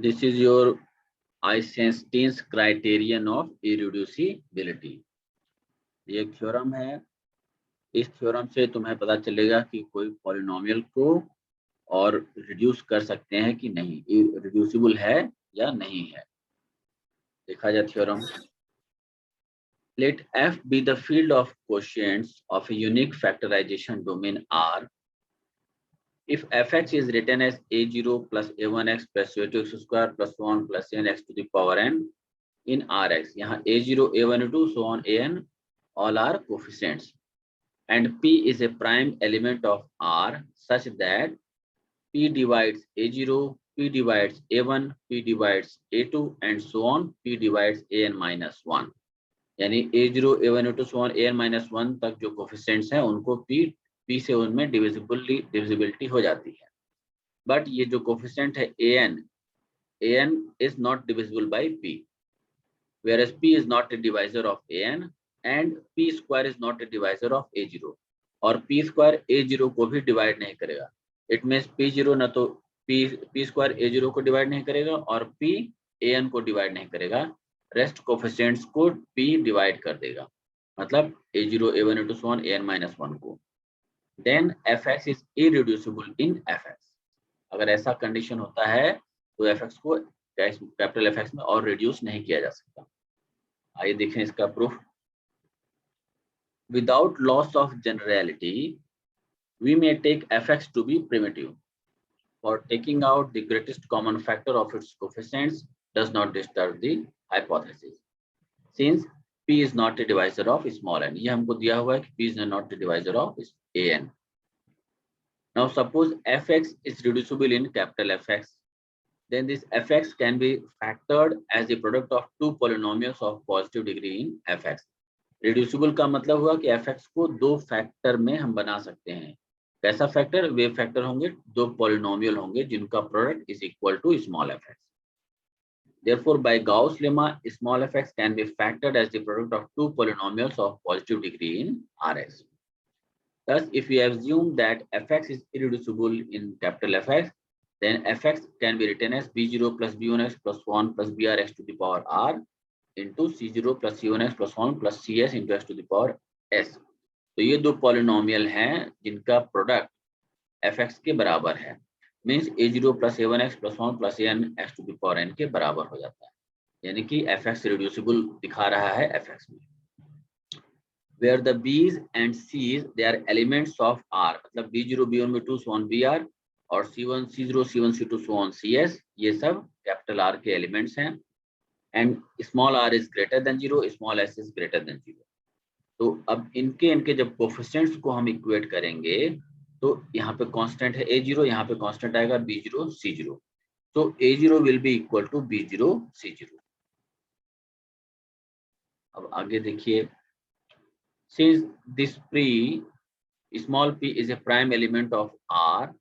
This is your Einstein's criterion of irreducibility. ये एक theorem है। इस थ्योरम से तुम्हें पता चलेगा कि कोई पॉलिनोमियल को और रिड्यूस कर सकते हैं कि नहीं, रिड्यूसिबल है या नहीं है। देखा जाए theorem. Let F be the field of quotients of a unique factorization domain R. If fx is written as a0 plus a1x plus a2x square plus 1 plus nx to the power n in Rx, यहाँ a0, a1, a2, so on an, all are coefficients, and P is a prime element of R such that P divides a0, P divides a1, P divides a2, and so on, P divides an minus 1. यानी a0, a1, a2, so on an minus 1 तक जो coefficients हैं उनको p से उनमें divisibility हो जाती है। बट ये जो कोफिशिएंट है an is not divisible by p, whereas p is not a divisor of an and p square is not a divisor of a0, और p square a0 को भी डिवाइड नहीं करेगा। इट मींस p0 ना तो p square a0 को divide नहीं करेगा और p an को डिवाइड नहीं करेगा, रेस्ट कोफिशिएंट्स को p डिवाइड कर देगा, मतलब a0, a1, a2, so on an minus 1 को। Then fx is irreducible in fx। अगर ऐसा कंडीशन होता है तो fx को कैपिटल fx में और रिड्यूस नहीं किया जा सकता। आइए देखें इसका proof. Without loss of generality we may take fx to be primitive, for taking out the greatest common factor of its coefficients does not disturb the hypothesis, since p is not a divisor of small n। ये हमको दिया हुआ है कि p is not a divisor of an। Now suppose fx is reducible in capital Fx, then this fx can be factored as the product of two polynomials of positive degree in fx। reducible का मतलब हुआ कि fx को दो factor में हम बना सकते हैं। कैसा फैक्टर? वे फैक्टर होंगे, दो पॉलिनोमियल होंगे जिनका product is equal to small fx। Therefore, by Gauss lemma, small fx can be factored as the product of two polynomials of positive degree in Rx. Thus, if we assume that fx is irreducible in capital Fx, then fx can be written as b0 plus b1x plus 1 plus brx to the power r into c0 plus c1x plus 1 plus cs into x to the power s। तो ये दो polynomial हैं जिनका product fx के बराबर है, means a0 plus a1x plus 1 plus an x to the power n के बराबर हो जाता है, यानी कि fx रिड्यूसिबल दिखा रहा है fx में। Where the b's and c's they are elements of R, मतलब b0, b1, b2, so on br, और c1, c0, c1, c2, so on cs, ये सब कैपिटल R के एलिमेंट्स हैं। And small r is greater than 0, small s is greater than 0। तो अब इनके जब कोफिशिएंट्स को हम इक्वेट करेंगे तो यहाँ पे कांस्टेंट है a0, यहाँ पे कांस्टेंट आएगा b0, c0, तो a0 will be equal to b0, c0। अब आगे देखिए, since this small p is a prime element of R,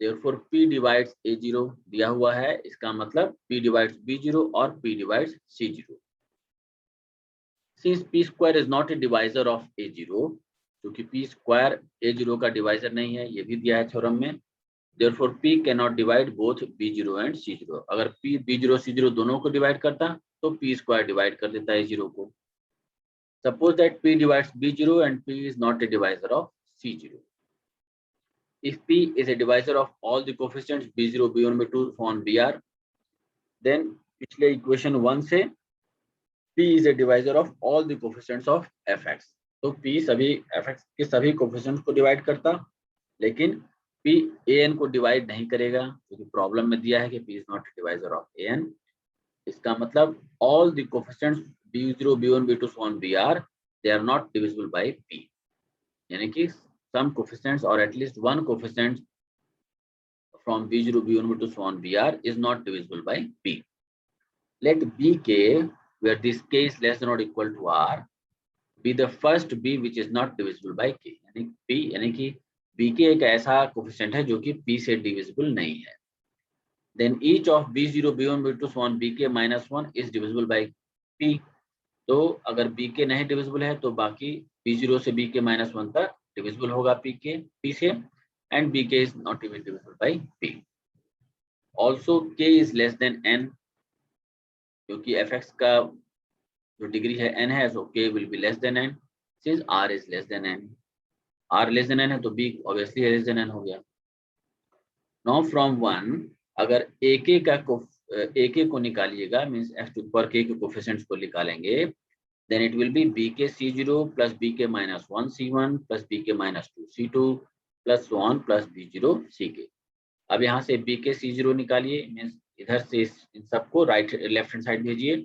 therefore p divides a0 दिया हुआ है, इसका मतलब p divides b0 और p divides c0। Since p square is not a divisor of a0, क्योंकि p square a0 का divisor नहीं है, ये भी दिया है थ्योरम में, therefore p cannot divide both b0 and c0। अगर p b0 c0 दोनों को डिवाइड करता तो p square डिवाइड कर देता है a0 को। Suppose that p divides b0 and p is not a divisor of c0. If p is a divisor of all the coefficients b0, b1, b2 on br, then पिछले equation 1 से p is a divisor of all the coefficients of fx। तो p सभी fx के सभी coefficients को divide करता, लेकिन p an को डिवाइड नहीं करेगा क्योंकि प्रॉब्लम में दिया है कि p is not a divisor of an। इसका मतलब all the coefficients b0, b1, b2 on br they are not divisible by p, यानी कि some coefficients or at least one coefficient from b0, b1, b2 so on br is not divisible by p। Let bk, where this k is less than or equal to r, be the first b which is not divisible by k। यानी p यानी कि bk एक ऐसा coefficient है जो कि p से divisible नहीं है। Then each of b0, b1, b2 so on bk minus 1 is divisible by p। तो अगर bk नहीं डिविजिबल है तो बाकी b0 से bk minus 1 तक डिविजिबल होगा p से, and bk is not even divisible by p। Also k is less than n, क्योंकि fx का जो डिग्री है n है, so k will be less than n, since r is less than n। r less than n है तो b obviously less than n हो गया। Now from 1 अगर ak को निकालिएगा, means x to power k के coefficients को निकालेंगे, then it will be bk c0 plus bk minus 1 c1 plus bk minus 2 c2 plus so on plus b0 ck। अब यहाँ से bk c0 निकालिए, मींस इधर से इन सबको राइट लेफ्ट हैंड साइड भेजिए,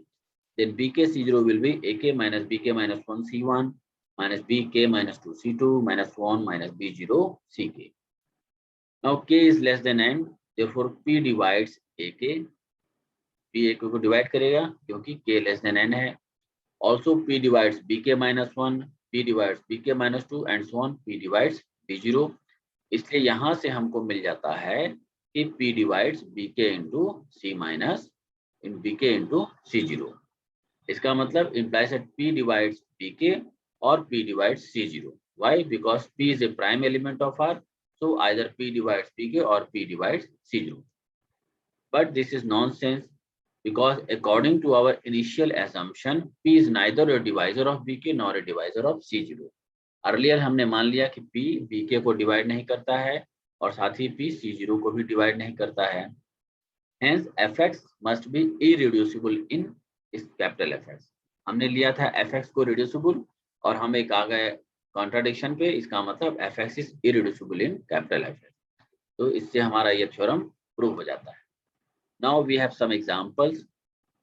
then bk c0 will be ak minus bk minus 1 c1 minus bk minus 2 c2 minus 1 minus b0 ck। now k is less than n, therefore p divides ak, p ak को divide करेगा क्योंकि k less than n है। Also p divides bk minus 1, p divides bk minus 2 and so on, p divides b0। इसलिए यहाँ से हमको मिल जाता है कि p divides bk into c minus in bk into c0। इसका मतलब implies that p divides bk or p divides c0। Why? Because p is a prime element of R, so either p divides bk or p divides c0। But this is nonsense, because according to our initial assumption, p is neither a divisor of bk nor a divisor of c0। Earlier हमने मान लिया कि p bk को divide नहीं करता है और साथ ही p c0 को भी डिवाइड नहीं करता है। Hence fx must be irreducible in इस कैपिटल fx। हमने लिया था fx को रिड्यूसिबल और हम एक आ गए कॉन्ट्राडिक्शन पे, इसका मतलब fx is irreducible in capital fx। तो इससे हमारा ये थ्योरम प्रूव हो जाता है। Now we have some examples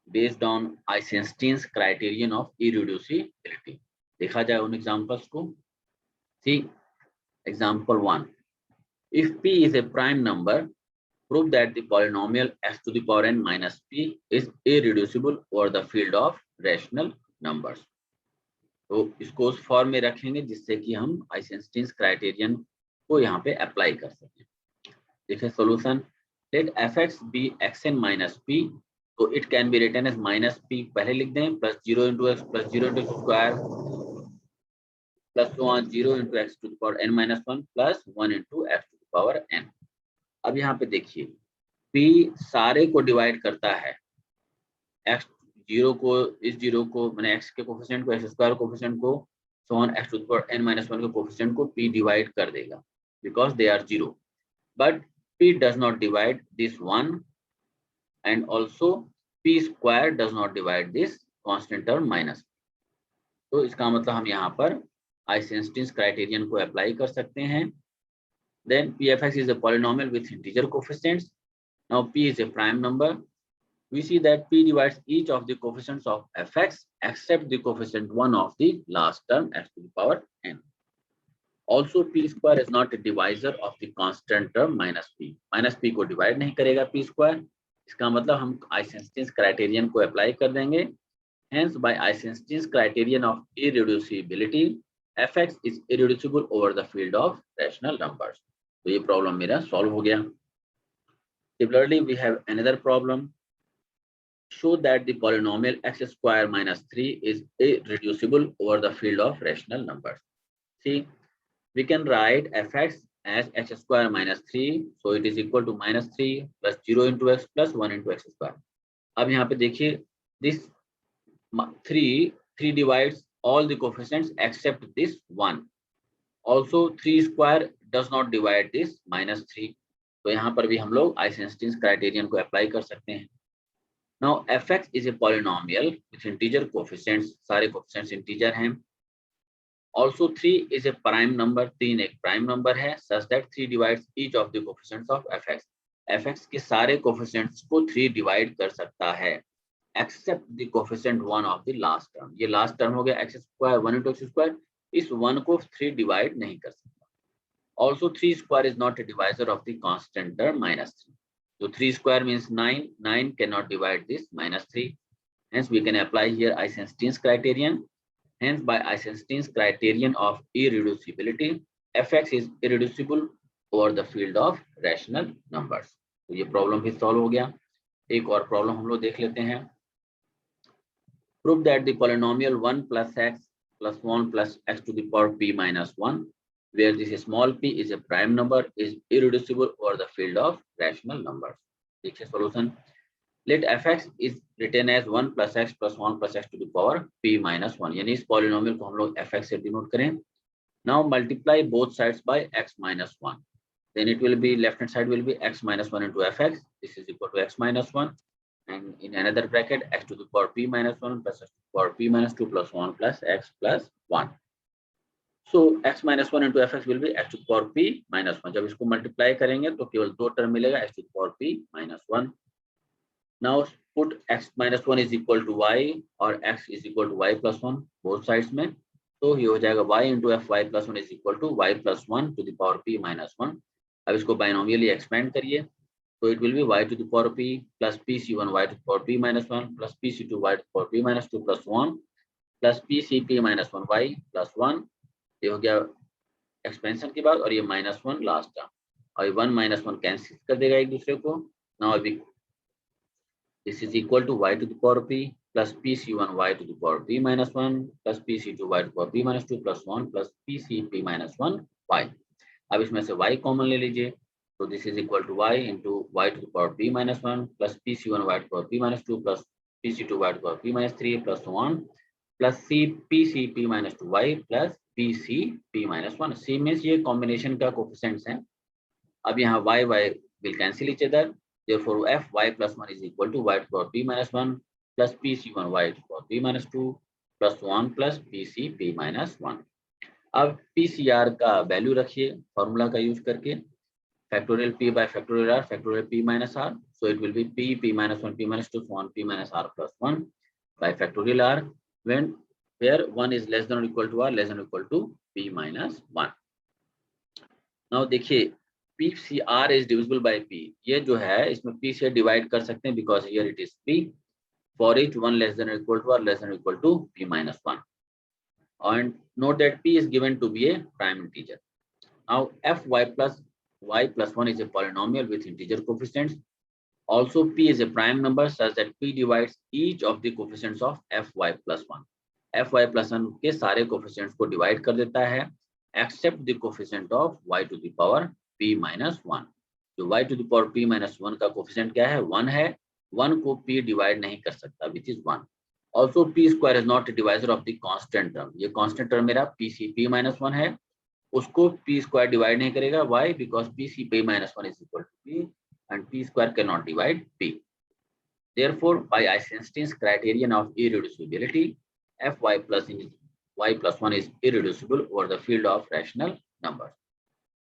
based on Eisenstein's criterion of irreducibility। देखा जाए उन examples को। See, example 1. If p is a prime number, prove that the polynomial x to the power n minus p is irreducible over the field of rational numbers। तो इसको उस form में रखेंगे जिससे कि हम Eisenstein's criterion को यहाँ पे अप्लाई कर सकें। देखिए solution, let fx be xn minus p, so it can be written as minus p पहले लिख दें, plus 0 into x plus 0 into x square plus so on 0 into x to the power n minus 1 plus 1 into x to the power n। अब यहाँ पे देखिए p सारे को divide करता है, x जीरो को, इस जीरो को मैंने x के कोफिशिएंट को, x स्क्वायर कोफिशिएंट को, so on x to the power n minus 1 के कोफिशिएंट को p डिवाइड कर देगा because they are 0। but p does not divide this one and also p square does not divide this constant term minus। तो इसका मतलब हम यहाँ पर Eisenstein's criterion को अप्लाई कर सकते हैं। Then pfx is a polynomial with integer coefficients। Now p is a prime number। We see that p divides each of the coefficients of fx except the coefficient 1 of the last term x to the power n। Also p square is not a divisor of the constant term minus p। minus p को divide नहीं करेगा p square। इसका मतलब हम Eisenstein's criterion को apply कर देंगे। Hence by Eisenstein's criterion of irreducibility, fx is irreducible over the field of rational numbers। तो ये प्रॉब्लम मेरा सॉल्व हो गया। Similarly, we have another problem। Show that the polynomial x square minus 3 is irreducible over the field of rational numbers। See, we can write fx as x square minus 3, so it is equal to minus 3 plus 0 into x plus 1 into x square। अब यहाँ पे देखिए this 3 divides all the coefficients except this 1। also 3 square does not divide this minus 3। तो यहाँ पर भी हम लोग Eisenstein's criterion को अप्लाई कर सकते हैं। now fx is a polynomial with integer coefficients, सारे coefficients integer हैं। Also 3 is a prime number, 3 एक prime number है, such that 3 divides each of the coefficients of fx। fx के सारे coefficients को 3 divide कर सकता है except the coefficient 1 of the last term। ये last term हो गया x square 1 into x square, इस 1 को 3 divide नहीं कर सकता। Also 3 square is not a divisor of the constant term minus 3। so 3 square means 9, 9 cannot divide this minus 3। hence we can apply here Eisenstein's criterion। Hence, by Eisenstein's criterion of irreducibility, fx is irreducible over the field of rational numbers। तो ये problem भी solve हो गया। एक और problem हम लोग देख लेते हैं। Prove that the polynomial 1 plus x plus 1 plus x to the power p minus 1, where this small p is a prime number, is irreducible over the field of rational numbers। देखिए solution, let fx is written as 1 plus x plus 1 plus x to the power p minus 1, यानी इस polynomial को हम लोग fx से denote करें. Now multiply both sides by x minus 1. Then it will be left hand side will be x minus 1 into fx. This is equal to x minus 1. And in another bracket, x to the power p minus 1 plus x to the power p minus 2 plus 1 plus x plus 1. So x minus 1 into fx will be x to the power p minus 1. जब इसको multiply करेंगे तो केवल दो term मिलेगा, x to the power p minus 1. Now put x minus 1 is equal to y और x is equal to y plus 1 both sides में. तो ये हो जाएगा y into f y plus 1 is equal to y plus 1 to the power p minus 1. अब इसको बाइनोमियली expand करिए तो it will be y to the power p plus pc1 y to the power p minus 1 plus pc2 y to the power p minus 2 plus 1 plus pcp minus 1 y plus 1. ये हो गया expansion के बाद, और ये minus 1 last term, और ये 1 minus 1 cancel कर देगा एक दूसरे को. नाउ अभी this is equal to y to the power p plus pc1 y to the power p minus 1 plus pc2 y to the power p minus 2 plus 1 plus pcp minus 1 y. अब इसमें से y common ले लीजिए, तो this is equal to y into y to the power p minus 1 plus pc1 y to the power p minus 2 plus pc2 y to the power p minus 3 plus 1 plus pcp minus 2y plus pcp minus 1. c means ये combination का coefficients हैं. अब यहाँ y will cancel each other. Therefore f y plus 1 is equal to y to the power p minus 1 plus pc1 y to the power p minus 2 plus 1 plus pcp minus 1. अब pcr का value रखिए formula का use करके, factorial p by factorial r factorial p minus r. So it will be p minus 1 p minus 2 so on p minus r plus 1 by factorial r when where 1 is less than or equal to r less than or equal to p minus 1. Now देखिए pcr is divisible by p. ये जो है इसमें p से divide कर सकते हैं because here it is p. For each 1 less than or equal to r less than or equal to p minus 1. And note that p is given to be a prime integer. Now fy plus y plus 1 is a polynomial with integer coefficients. Also p is a prime number such that p divides each of the coefficients of fy plus 1. fy plus 1 के सारे coefficients को divide कर देता है except the coefficient of y to the power p minus 1. जो y to the power p minus 1 का coefficient क्या है, 1 है. 1 को p divide नहीं कर सकता which is 1. Also p square is not a divisor of the constant term. ये constant term मेरा pcp minus 1 है, उसको p square divide नहीं करेगा. Why? Because pcp minus 1 is equal to p and p square cannot divide p. Therefore by Eisenstein's criterion of irreducibility, fy plus y plus 1 is irreducible over the field of rational numbers.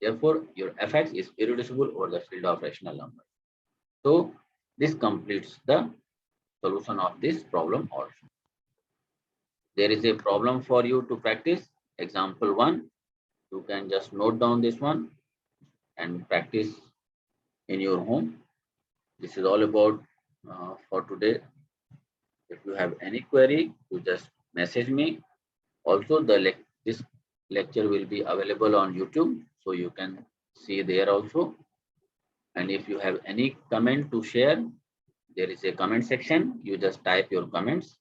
Therefore your fx is irreducible over the field of rational numbers. So this completes the solution of this problem also. There is a problem for you to practice. Example 1. You can just note down this one and practice in your home. This is all about for today. If you have any query, you just message me. Also this lecture will be available on YouTube, so you can see there also. And if you have any comment to share, there is a comment section. You just type your comments